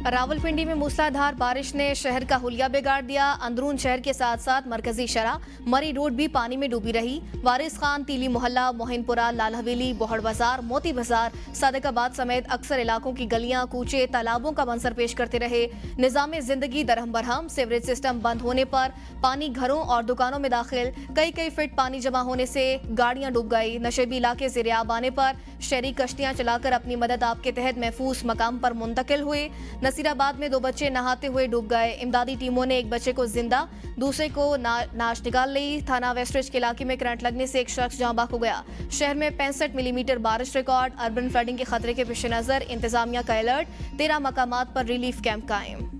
रावलपिंडी में मूसलाधार बारिश ने शहर का हुलिया बिगाड़ दिया। अंदरून शहर के साथ साथ मरकजी शरा मरी रोड भी पानी में डूबी रही। वारिस खान, तीली मोहल्ला, मोहिनपुरा, लाल हवेली, बोहड़ बाजार, मोती बाजार, सादिकाबाद समेत अक्सर इलाकों की गलियां, कूचे, तालाबों का मंजर पेश करते रहे। निजाम जिंदगी दरहम बरहम। सीवरेज सिस्टम बंद होने पर पानी घरों और दुकानों में दाखिल। कई फीट पानी जमा होने से गाड़ियां डूब गई। नशेबी इलाके ज़ेरे आब आने पर शहरी कश्तियां चलाकर अपनी मदद आपके तहत महफूज मकाम पर मुंतकिल हुए। नसीराबाद में 2 बच्चे नहाते हुए डूब गए। इमदादी टीमों ने एक बच्चे को जिंदा, दूसरे को नाश निकाल ली। थाना वेस्टरिज के इलाके में करंट लगने से एक शख्स जाँ बाक हो गया। शहर में 65 मिलीमीटर बारिश रिकॉर्ड। अर्बन फ्लडिंग के खतरे के पेश नजर इंतजामिया का अलर्ट। 13 मकामात पर रिलीफ कैंप कायम।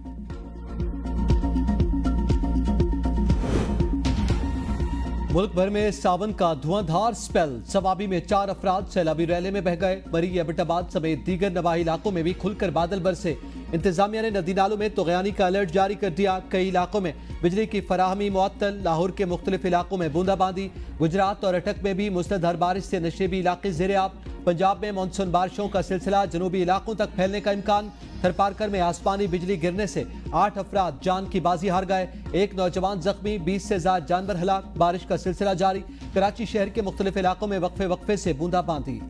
मुल्क भर में सावन का धुआंधार स्पेल। सवाबी में 4 अफराद सैलाबी रैले में बह गए। मरी एबटाबाद समेत दीगर नवाही इलाकों में भी खुलकर बादल बरसे। इंतजामिया ने नदी नालों में तोगयानी का अलर्ट जारी कर दिया। कई इलाकों में बिजली की फराहमी मुअत्तल। लाहौर के मुख्तलिफ इलाकों में बूंदाबांदी। गुजरात और अटक में भी मूसलाधार बारिश से नशेबी इलाके ज़ेरे आब। पंजाब में मानसून बारिशों का सिलसिला जनूबी इलाकों तक फैलने का इम्कान। थरपारकर में आसमानी बिजली गिरने से 8 अफराद जान की बाजी हार गए। एक नौजवान जख्मी, 20 से ज्यादा जानवर हलाक। बारिश का सिलसिला जारी। कराची शहर के मुख्तलिफ इलाकों में वक्फे से बूंदाबांदी।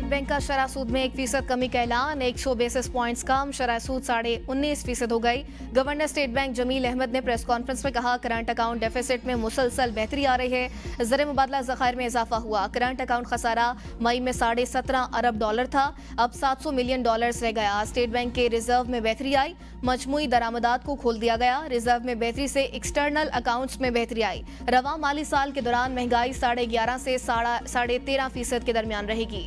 बैंक का शरह सूद में 1% कमी का ऐलान। 100 बेसिस पॉइंट्स कम। शरह सूद 19.5% हो गई। Governor State Bank Jameel Ahmad ने प्रेस कॉन्फ्रेंस में कहा, करंट अकाउंट डेफिसिट में मुसलसल बेहतरी आ रही है। ज़र मुबादला ज़खायर में इजाफा हुआ। करंट अकाउंट खसारा मई में $17.5 अरब था, अब $700 मिलियन रह गया। स्टेट बैंक के रिजर्व में बेहतरी आई। मजमूई दरामदात को खोल दिया गया। रिजर्व में बेहतरी से एक्सटर्नल अकाउंट्स में बेहतरी आई। रवा माली साल के दौरान महंगाई 11.5 से 13.5% के दरमियान रहेगी।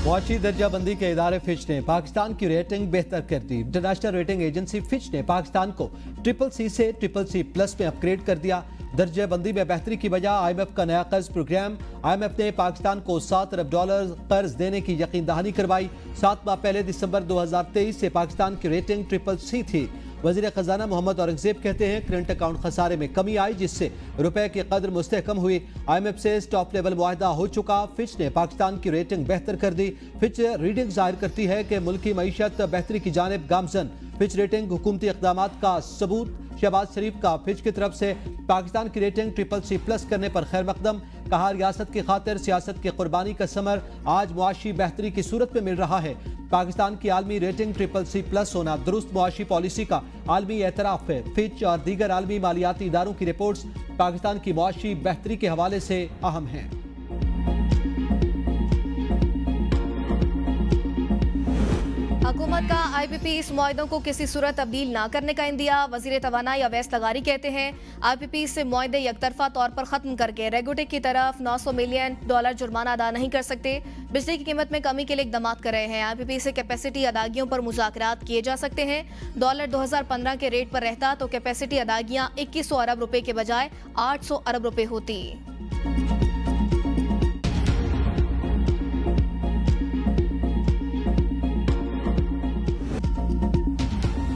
मुआशी दर्जाबंदी के इदारे फिच ने पाकिस्तान की रेटिंग बेहतर कर दी। इंटरनेशनल रेटिंग एजेंसी फिच ने पाकिस्तान को CCC से CCC+ में अपग्रेड कर दिया। दर्जाबंदी में बेहतरी की वजह IMF का नया कर्ज प्रोग्राम। IMF ने पाकिस्तान को $7 अरब कर्ज देने की यकीन दहानी करवाई। 7 माह पहले दिसंबर 2023 से पाकिस्तान की रेटिंग CCC थी। वज़ीर खजाना मोहम्मद औरंगजेब कहते हैं, करंट अकाउंट खसारे में कमी आई, जिससे रुपए की कदर मुस्तहकम हुई। IMF से टॉप लेवल मुआहदा हो चुका। फिच ने पाकिस्तान की रेटिंग बेहतर कर दी। फिच रीडिंग जाहिर करती है कि मुल्क की मईशत बेहतरी की जानिब गामजन। फिच रेटिंग हुकूमती इक़दामात का सबूत। शहबाज शरीफ का फिच की तरफ से पाकिस्तान की रेटिंग CCC+ करने पर खैर मकदम। कहा, रियासत की खातिर सियासत की कुर्बानी का समर आज मुआशी बेहतरी की सूरत में मिल रहा है। पाकिस्तान की आलमी रेटिंग CCC+ होना दुरुस्त मुआशी पॉलिसी का आलमी एतराफ़ है। फिच और दीगर आलमी मालियाती इदारों की रिपोर्ट्स पाकिस्तान की मुआशी बेहतरी के हवाले से अहम हैं। हुकूमत का IPP इस मुआहदों को किसी सूरत तब्दील ना करने का इंदिया। वजीर तवानाई अवैस लगारी कहते हैं, IPP से मुआहदे यकतरफा तौर पर खत्म करके रेगुटेक की तरफ $900 मिलियन जुर्माना अदा नहीं कर सकते। बिजली की कीमत में कमी के लिए इकदाम कर रहे हैं। IPP से कैपेसिटी अदागियों पर मुज़ाकरात किए जा सकते हैं। डॉलर 2015 के रेट पर रहता तो कैपेसिटी अदागियाँ 2100 अरब रुपए के बजाय 800 अरब रुपए होती।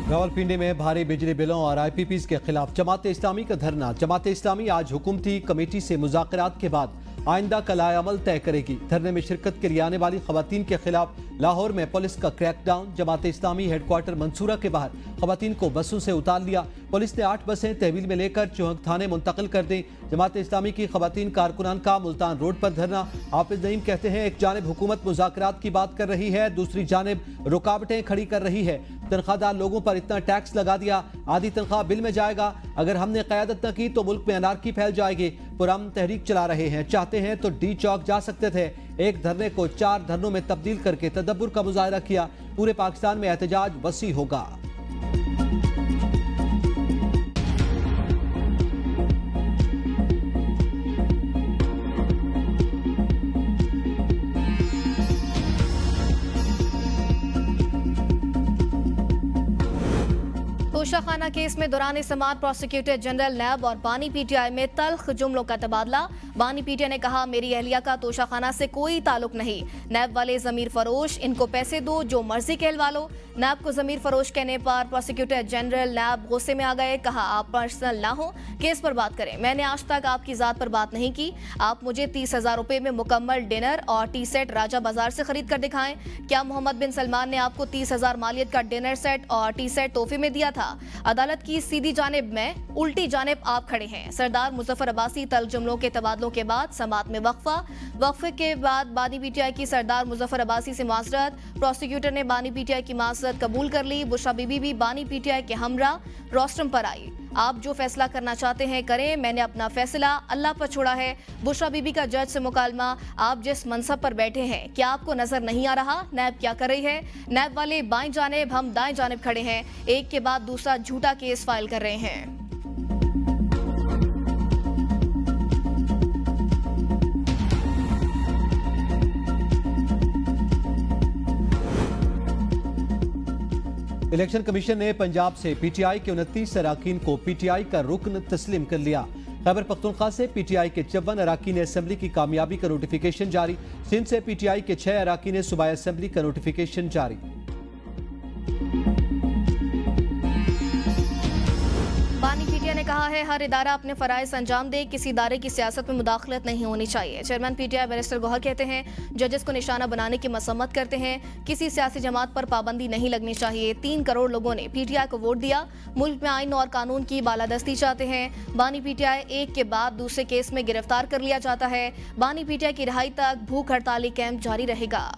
रावलपिंडी में भारी बिजली बिलों और IPPs के खिलाफ जमात इस्लामी का धरना। जमात इस्लामी आज हुकूमती कमेटी से मुज़ाकरात के बाद आइंदा का लाएअमल तय करेगी। धरने में शिरकत के लिए आने वाली खवातीन के खिलाफ लाहौर में पुलिस का क्रैकडाउन। जमात इस्लामी हेडक्वार्टर मंसूरा के बाहर खवातीन को बसों से उतार लिया। पुलिस ने 8 बसें तहवील में लेकर चौहक थाने मुंतकिल कर दी। जमात इस्लामी की खवातीन कारकुनान का मुल्तान रोड पर धरना। हाफिज नईम कहते हैं, एक जानिब हुकूमत मुज़ाकरात की बात कर रही है, दूसरी जानिब रुकावटें खड़ी कर रही है। तनख्वाहदार लोगों पर इतना टैक्स लगा दिया, आधी तनख्वाह बिल में जाएगा। अगर हमने क़यादत न की तो मुल्क में अनारकी फैल जाएगी। पुरअमन तहरीक चला रहे हैं, चाहते हैं तो D चौक जा सकते थे। एक धरने को 4 धरनों में तब्दील करके तदब्बुर का मुजाहरा किया। पूरे पाकिस्तान में एहतजाज वसी होगा। तोशाखाना केस में दौरान समाअत प्रोसिक्यूटर जनरल नैब और बानी पीटीआई में तल्ख जुमलों का तबादला। बानी पीटीआई ने कहा, मेरी अहलिया का तोशाखाना से कोई ताल्लुक नहीं। नैब वाले जमीर फरोश, इनको पैसे दो, जो मर्जी कहलवा लो। नैब को जमीर फरोश कहने पर प्रोसिक्यूटर जनरल नैब गुस्से में आ गए। कहा, आप पर्सनल ना हो, केस पर बात करें। मैंने आज तक आपकी जात पर बात नहीं की। आप मुझे 30,000 रुपए में मुकम्मल डिनर और टी सेट राजा बाजार से खरीद कर दिखाएं। क्या मोहम्मद बिन सलमान ने आपको 30,000 मालियत का डिनर सेट और टी सेट तोहफे में दिया था? अदालत की सीधी जानिब में, उल्टी जानिब आप खड़े हैं। सरदार मुजफ्फर अब्बासी तल्ख जुमलों के तबादलों के बाद समाअत में वक्फे के बाद बानी पीटीआई की सरदार मुजफ्फर अब्बासी से माजरत। प्रोसिक्यूटर ने बानी पीटीआई की माजरत कबूल कर ली। बुशरा बीबी भी बानी पीटीआई के हमरा रोस्टम पर आई। आप जो फैसला करना चाहते हैं करें, मैंने अपना फैसला अल्लाह पर छोड़ा है। बुशरा बीबी का जज से मुकालमा, आप जिस मनसब पर बैठे हैं क्या आपको नजर नहीं आ रहा नैब क्या कर रही है? नैब वाले बाएं जानिब, हम दाएं जानिब खड़े हैं। एक के बाद दूसरा झूठा केस फाइल कर रहे हैं। इलेक्शन कमीशन ने पंजाब से पीटीआई के 29 अरकान को पीटीआई का रुकन तस्लीम कर लिया। खैबर पख्तूनख्वा से पीटीआई के 54 अरकान असेंबली की कामयाबी का नोटिफिकेशन जारी। सिंध से पीटीआई के 6 अरकान सूबाई असेंबली का नोटिफिकेशन जारी। बानी पीटीआई ने कहा है, हर इदारा अपने फराइज अंजाम दे, किसी इदारे की सियासत में मुदाखलत नहीं होनी चाहिए। चेयरमैन पीटीआई बैरिस्टर गौहर कहते हैं, जजेस को निशाना बनाने की मसम्मत करते हैं। किसी सियासी जमात पर पाबंदी नहीं लगनी चाहिए। 3 करोड़ लोगों ने पीटीआई को वोट दिया। मुल्क में आइन और कानून की बालादस्ती चाहते हैं। बानी पीटीआई एक के बाद दूसरे केस में गिरफ्तार कर लिया जाता है। बानी पीटीआई की रिहाई तक भूख हड़ताली कैंप जारी रहेगा।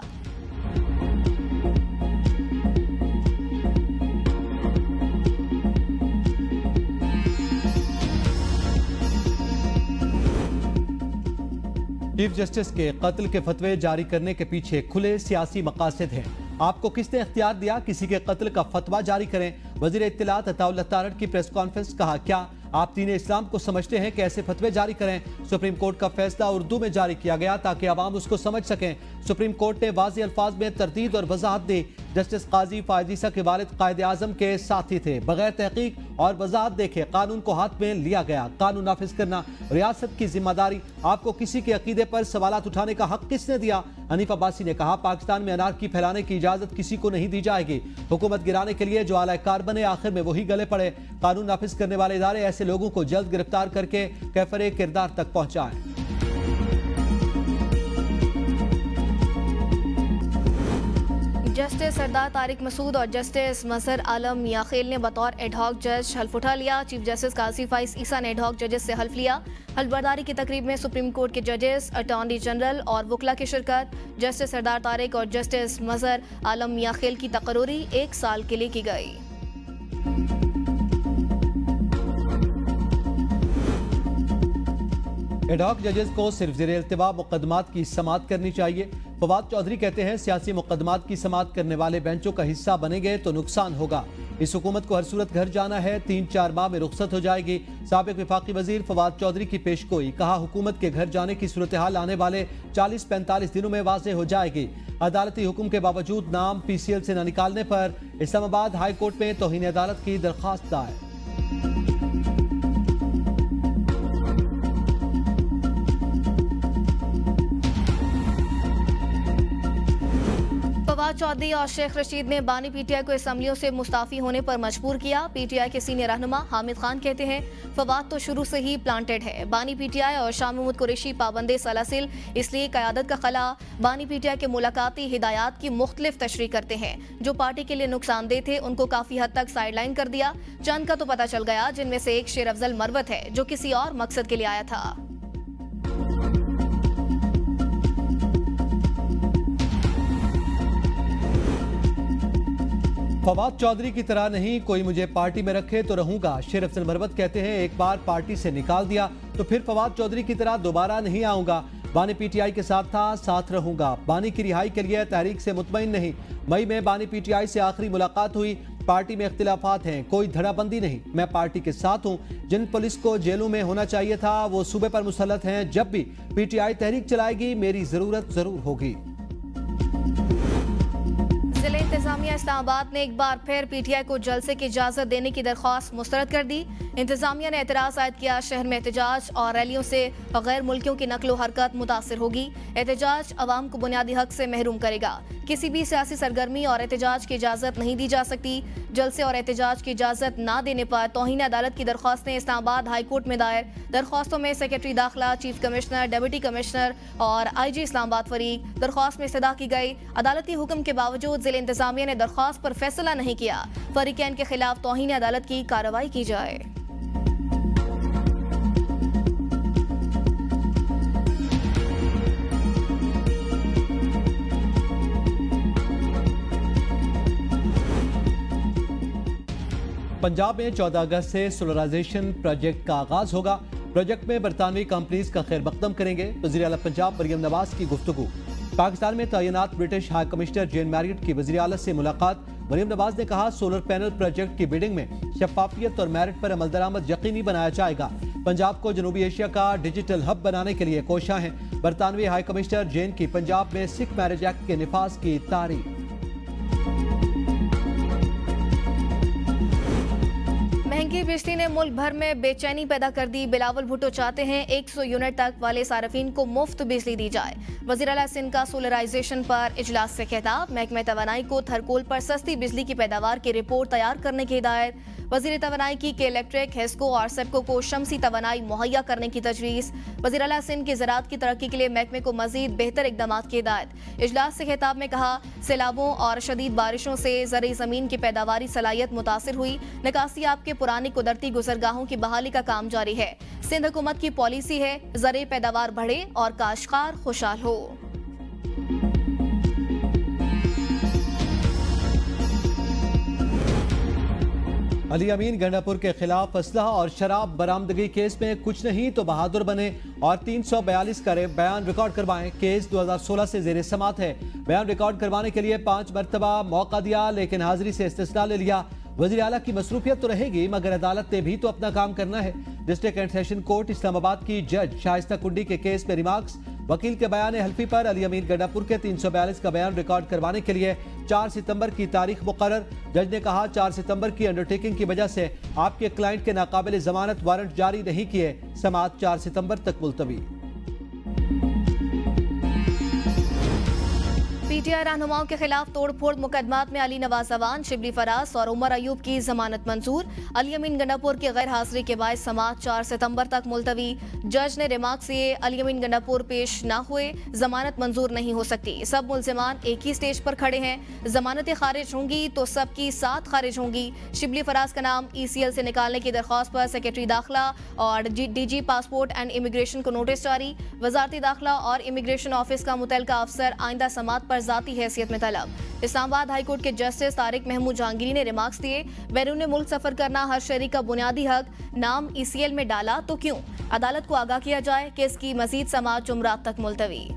चीफ जस्टिस के कत्ल के फतवे जारी करने के पीछे खुले सियासी मकासद हैं। आपको किसने इख्तियार दिया किसी के कत्ल का फतवा जारी करें? वजीर इत्तलात अताउल्लाह तारड़ की प्रेस कॉन्फ्रेंस। कहा, क्या आप दीन इस्लाम को समझते हैं कि ऐसे फतवे जारी करें? सुप्रीम कोर्ट का फैसला उर्दू में जारी किया गया ताकि आवाम उसको समझ सकें। सुप्रीम कोर्ट ने वाज़ेह अल्फाज में तरदीद और वजाहत दी। जस्टिस काजी फायद ईसा के वालिद कायदे आजम के साथी थे। बगैर तहकीक और वजाहत देखे कानून को हाथ में लिया गया। कानून नाफिज करना रियासत की जिम्मेदारी। आपको किसी के अकीदे पर सवालात उठाने का हक किसने दिया? हनीफ अब्बासी ने कहा, पाकिस्तान में अनारकी फैलाने की इजाजत किसी को नहीं दी जाएगी। हुकूमत गिराने के लिए जो आलाकार बने आखिर में वही गले पड़े। कानून नाफिज करने वाले इदारे ऐसे लोगों को जल्द गिरफ्तार करके कैफरे किरदार तक पहुंचाएं। जस्टिस सरदार तारिक मसूद और जस्टिस मजहर आलम मियाखेल ने बतौर एडहॉक जज हल्फ उठा लिया। चीफ जस्टिस काजी फाइज ईसा ने एडहॉक जजेस से हल्फ लिया। हल्फबरदारी की तकरीब में सुप्रीम कोर्ट के जजेस, अटॉर्नी जनरल और वकला की शिरकत। जस्टिस सरदार तारिक और जस्टिस मजहर आलम मियाखेल की तकर्री 1 साल के लिए की गई। एडहॉक जजेस को सिर्फ ज़ेरे इल्तिवा मुकदमात की समाअत करनी चाहिए। फवाद चौधरी कहते हैं, सियासी मुकदमात की समाअत करने वाले बेंचों का हिस्सा बनेंगे तो नुकसान होगा। इस हुकूमत को हर सूरत घर जाना है। 3-4 माह में रुखसत हो जाएगी। साबिक विफाकी वजीर फवाद चौधरी की पेशगोई। कहा, हुकूमत के घर जाने की सूरत हाल आने वाले 40-45 दिनों में वाज़ेह हो जाएगी। अदालती हुक्म के बावजूद नाम PCL से न निकालने पर इस्लामाबाद हाई कोर्ट में तौहीन अदालत की दरख्वास्त दायर। फवाद चौधरी और शेख रशीद ने बानी पीटीआई को असम्बलियों से मुस्ताफी होने पर मजबूर किया। पीटीआई के सीनियर रहनुमा हामिद खान कहते हैं, फवाद तो शुरू से ही प्लांटेड है। बानी पीटीआई और शाह महमूद कुरैशी पाबंदे सलासिल, इसलिए क़यादत का खला। बानी पीटीआई के मुलाकाती हिदायत की मुख्तलिफ तशरीह करते हैं। जो पार्टी के लिए नुकसानदेह थे उनको काफी हद तक साइडलाइन कर दिया। चंद का तो पता चल गया, जिनमें से एक शेर अफजल मरवत है जो किसी और मकसद के लिए आया था। फवाद चौधरी की तरह नहीं, कोई मुझे पार्टी में रखे तो रहूंगा। शेर अफजल मरवत कहते हैं, एक बार पार्टी से निकाल दिया तो फिर फवाद चौधरी की तरह दोबारा नहीं आऊंगा। बानी पीटीआई के साथ था, साथ रहूंगा। बानी की रिहाई के लिए तहरीक से मुतमईन नहीं। मई में बानी पीटीआई से आखिरी मुलाकात हुई। पार्टी में इख्तिलाफात हैं, कोई धड़ाबंदी नहीं। मैं पार्टी के साथ हूं। जिन पुलिस को जेलों में होना चाहिए था वो सूबे पर मुसल्लत हैं। जब भी पीटीआई तहरीक चलाएगी मेरी जरूरत जरूर होगी। जिला इंतजामिया इस्लामाबाद ने एक बार फिर पीटीआई को जलसे की इजाजत देने की दरख्वास्त मुस्तरद कर दी। इंतजामिया ने एतराज आयद किया, शहर में एहतजाज और रैलियों से गैर मुल्कियों की नकलो हरकत मुतासर होगी। एहतजाज अवाम को बुनियादी हक से महरूम करेगा। किसी भी सियासी सरगर्मी और एहतजाज की इजाजत नहीं दी जा सकती। जलसे और एहतजाज की इजाजत ना देने पर तौहीन अदालत की दरख्वास्तें इस्लामाबाद हाई कोर्ट में दायर। दरख्वास्तों में सेक्रेटरी दाखिला, चीफ कमिश्नर, डिप्टी कमिश्नर और IG इस्लामाबाद फरीक। दरख्वास्त में इस्तदा की गई, अदालती हुक्म के बावजूद जिले इंतजामिया ने दरख्वास्त पर फैसला नहीं किया। फरीकैन के खिलाफ तौहीन अदालत की कार्रवाई की जाए। पंजाब में 14 अगस्त से सोलराइजेशन प्रोजेक्ट का आगाज होगा। प्रोजेक्ट में बरतानवी कंपनीज का खैर मकदम करेंगे। वज़ीर आला पंजाब मरियम नवाज की गुफ्तगू। पाकिस्तान में तैनात ब्रिटिश हाई कमिश्नर जेन मैरियट की वज़ीर आला से मुलाकात। मरियम नवाज ने कहा, सोलर पैनल प्रोजेक्ट की बिडिंग में शफाफियत और मेरिट पर अमल दरामद यकीनी बनाया जाएगा। पंजाब को जनूबी एशिया का डिजिटल हब बनाने के लिए कोशिशां हैं। बरतानवी हाई कमिश्नर जेन की पंजाब में सिख मैरिज एक्ट के निफाज की तारीफ। महंगी बिजली ने मुल्क भर में बेचैनी पैदा कर दी। बिलावल भुट्टो चाहते हैं 100 यूनिट तक वाले सार्फिन को मुफ्त बिजली दी जाए। वज़ीर आला सिंध का सोलराइजेशन पर इजलास से खिताब। महकमे तवानाई को थरकोल पर सस्ती बिजली की पैदावार की रिपोर्ट तैयार करने की हिदायत। वज़ीर तवानाई की के इलेक्ट्रिक, हेस्को और सेप्को को शमसी तवानाई मुहैया करने की तजवीज़। वज़ीर आला सिंध की ज़राअत की तरक्की के लिए महकमे को मज़ीद बेहतर इक़दामात की हिदायत। इजलास से खिताब में कहा, सैलाबों और शदीद बारिशों से ज़रई ज़मीन की पैदावारी सलाहियत मुतासिर हुई। निकासियाब के पुरानी कुदरती गुजरगाहों की बहाली का काम जारी है। सिंध हुकूमत की पॉलिसी है, ज़रई पैदावार बढ़े और काश्तकार खुशहाल हो। अली अमीन गंडापुर के खिलाफ असलहा और शराब बरामदगी केस में कुछ नहीं तो बहादुर बने और 342 का बयान रिकॉर्ड करवाएं। केस 2016 से जेर समात है। बयान रिकॉर्ड करवाने के लिए 5 मरतबा मौका दिया, लेकिन हाजिरी से इस्तिस्ना ले लिया। वज़ीर आला की मसरूफियत तो रहेगी, मगर अदालत ने भी तो अपना काम करना है। District and session court Islamabad की जज शाइस्ता कुंडी के केस में रिमार्क्स। वकील के बयान हल्फी पर अली अमीन गंडापुर के 342 का बयान रिकॉर्ड करवाने के लिए 4 सितंबर की तारीख मुकर्रर। जज ने कहा, 4 सितंबर की अंडरटेकिंग की वजह से आपके क्लाइंट के नाकाबिल जमानत वारंट जारी नहीं किए। समाअत 4 सितंबर तक मुलतवी। पीटीआई रहनुमाओं के खिलाफ तोड़फोड़ मुकदमात में अली नवाज अवान, शिबली फराज और उमर अयूब की जमानत मंजूर। अली अमीन गंडापुर की गैर हाजिरी के बाद समाअत 4 सितंबर तक मुलतवी। जज ने रिमार्क से अली अमीन गंडापुर पेश न हुए, जमानत मंजूर नहीं हो सकती। सब मुल्जिमान एक ही स्टेज पर खड़े हैं। जमानतें खारिज होंगी तो सबकी साथ खारिज होंगी। शिबली फराज का नाम ECL से निकालने की दरख्वास्त पर सेक्रेटरी दाखिला और DG पासपोर्ट एंड इमिग्रेशन को नोटिस जारी। वजारती दाखिला और इमिग्रेशन ऑफिस का मुतल्लिका अफसर आइंदा समाअत पर जाती हैसियत में तलब। इस्लामाबाद हाई कोर्ट के जस्टिस तारिक महमूद जहांगीरी ने रिमार्क्स दिए, बैरून मुल्क सफर करना हर शहरी का बुनियादी हक। नाम ECL में डाला तो क्यों? अदालत को आगाह किया जाए कि इसकी मजीद समाअत जुमरात तक मुलतवी।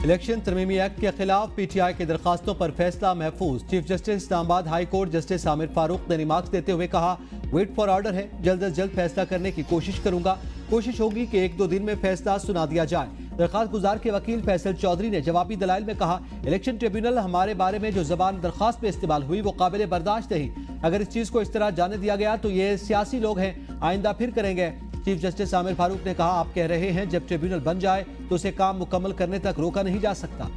इलेक्शन तरमीमी एक्ट के खिलाफ PTI की दरखास्तों पर फैसला महफूज। Chief justice Islamabad high court justice Aamir Farooq ने रिमार्क्स देते हुए कहा, वेट फॉर ऑर्डर है, जल्द अज जल्द फैसला करने की कोशिश करूंगा। कोशिश होगी कि 1-2 दिन में फैसला सुना दिया जाए। दरखास्त गुजार के वकील फैसल चौधरी ने जवाबी दलाइल में कहा, इलेक्शन ट्रिब्यूनल हमारे बारे में जो जबान दरखास्त में इस्तेमाल हुई वो काबिल बर्दाश्त नहीं। अगर इस चीज को इस तरह जाने दिया गया तो ये सियासी लोग हैं, आइंदा फिर करेंगे। चीफ जस्टिस आमिर फारूक ने कहा, आप कह रहे हैं जब ट्रिब्यूनल बन जाए तो उसे काम मुकम्मल करने तक रोका नहीं जा सकता।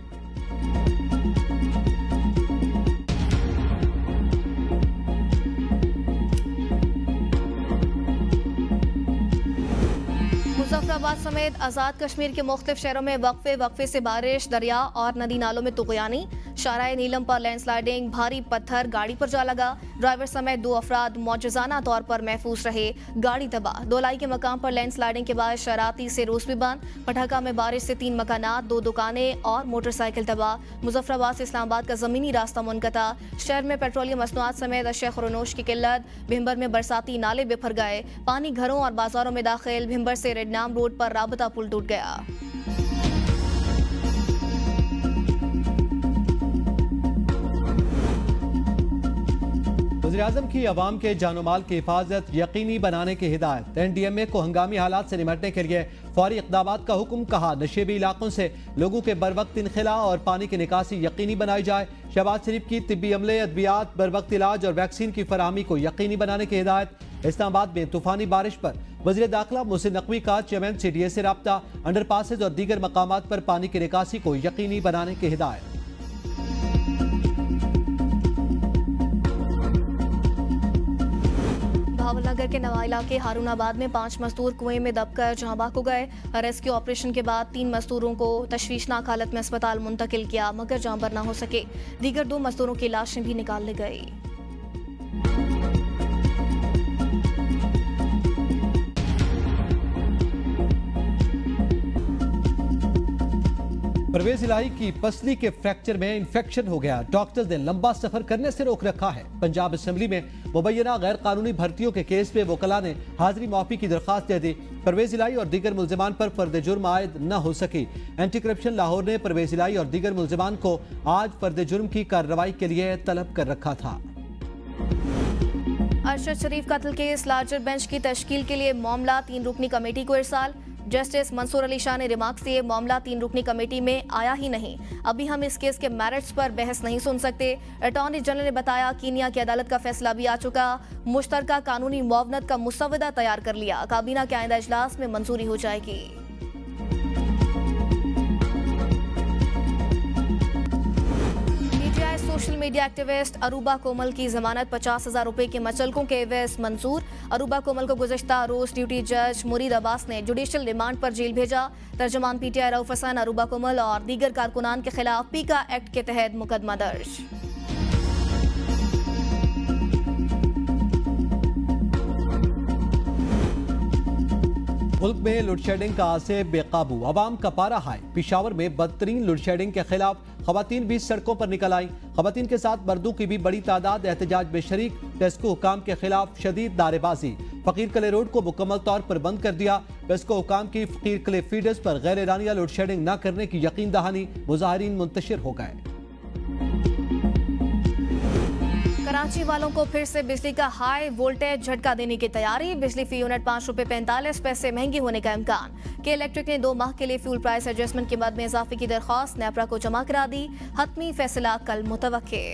मुजफ्फराबाद समेत आज़ाद कश्मीर के मुख्तलिफ शहरों में वक्फे से बारिश, दरिया और नदी नालों में तुग़यानी। शाहराह नीलम पर लैंडस्लाइडिंग, भारी पत्थर गाड़ी पर जा लगा। ड्राइवर समेत 2 अफराद मौजज़ाना तौर पर महफूज रहे। गाड़ी तबाह। दोलाई के मकाम पर लैंडस्लाइडिंग के बाद शरारती से रोस भी बंद। पटाखा में बारिश से 3 मकानात, 2 दुकानें और मोटरसाइकिल तबाह। मुजफ्फराबाद से इस्लामाबाद का ज़मीनी रास्ता मुनक़ता। शहर में पेट्रोलियम मसनूआत समेत अशिया खुरनोश की किल्लत। भिम्बर में बरसाती नाले बिफर गए। पानी घरों और बाजारों में दाखिल। भिम्बर से रेडनाम रोड पर राबता पुल टूट गया। वज़ीर-ए-आज़म की अवाम के जानो माल की हिफाजत यकीनी बनाने की हिदायत। NDMA को हंगामी हालात से निपटने के लिए फौरी इक़दामात का हुक्म। कहा नशेबी इलाकों से लोगों के बर वक्त इनखला और पानी की निकासी यकीनी बनाई जाए। शहबाज शरीफ की तिब्बी अमले, अद्वियात, बर वक्त इलाज और वैक्सीन की फराहमी को यकीनी बनाने की हिदायत। इस्लामाबाद में तूफानी बारिश पर वज़ीर दाखिला मोहसिन नकवी का चेयरमैन CDA से रब्ता। अंडर पासेज और दीगर मकामात पर पानी की निकासी को यकीनी बनाने की हिदायत। भावलनगर के नवा इलाके हारूनाबाद में 5 मजदूर कुएं में दबकर जहां बाक हो गए। रेस्क्यू ऑपरेशन के बाद 3 मजदूरों को तशवीशनाक हालत में अस्पताल मुंतकिल किया, मगर जान बर न हो सके। दीगर 2 मजदूरों की लाशें भी निकाल ली गई। परवेज इलाही की पसली के फ्रैक्चर में इंफेक्शन हो गया। डॉक्टर्स ने लंबा सफर करने से रोक रखा है। पंजाब असेंबली में मुबैना गैर कानूनी भर्तियों के केस में वकला ने हाजिरी माफी की दरख्वास्त दे दी। परवेज इलाही और दीगर मुल्जिमान पर फर्द जुर्म आयद न हो सकी। एंटी करप्शन लाहौर ने परवेज इलाही और दीगर मुल्जिमान को आज फर्द जुर्म की कार्रवाई के लिए तलब कर रखा था। अरशद शरीफ कत्ल केस लार्जर बेंच की तश्कील के लिए मामला 3 रुकनी कमेटी को इरसाल। जस्टिस मंसूर अली शाह ने रिमार्क्स दिए, मामला 3 रुकनी कमेटी में आया ही नहीं, अभी हम इस केस के मेरिट्स पर बहस नहीं सुन सकते। अटॉर्नी जनरल ने बताया कीनिया की अदालत का फैसला भी आ चुका, मुश्तरका कानूनी मुआवनत का मुसवदा तैयार कर लिया, काबीना के आइंदा इजलास में मंजूरी हो जाएगी। सोशल मीडिया एक्टिविस्ट अरूबा कोमल की जमानत 50,000 रुपए के मचलकों के एवज मंजूर। अरूबा कोमल को गुज़श्ता रोज ड्यूटी जज मुरीद अब्बास ने जुडिशल रिमांड पर जेल भेजा। तर्जुमान PTI रऊफ हसन अरूबा कोमल और दीगर कारकुनान के खिलाफ पीका एक्ट के तहत मुकदमा दर्ज। मुल्क में लोड शेडिंग का असर बेकाबू, अवाम का पारा हाई। पिशावर में बदतरीन लोड शेडिंग के खिलाफ खवातीन भी सड़कों पर निकल आई। खवातीन के साथ मर्दों की भी बड़ी तादाद एहतजाज में शरीक। टेस्को हुकाम के खिलाफ शदीद नारेबाजी। फकीर कले रोड को मुकम्मल तौर पर बंद कर दिया। टेस्को हुकाम की फकीर कले फीडर्स पर गैर एरानिया लोड शेडिंग न करने की यकीन दहानी। मुजाहिरीन मुंतशिर हो गए। कराची वालों को फिर से बिजली का हाई वोल्टेज झटका देने की तैयारी। बिजली फी यूनिट 5 रुपए 45 पैसे महंगी होने का इम्कान। के इलेक्ट्रिक ने 2 माह के लिए फ्यूल प्राइस एडजस्टमेंट के मद में इजाफे की दरख्वास्त नेपरा को जमा करा दी। हतमी फैसला कल मुतवक्के।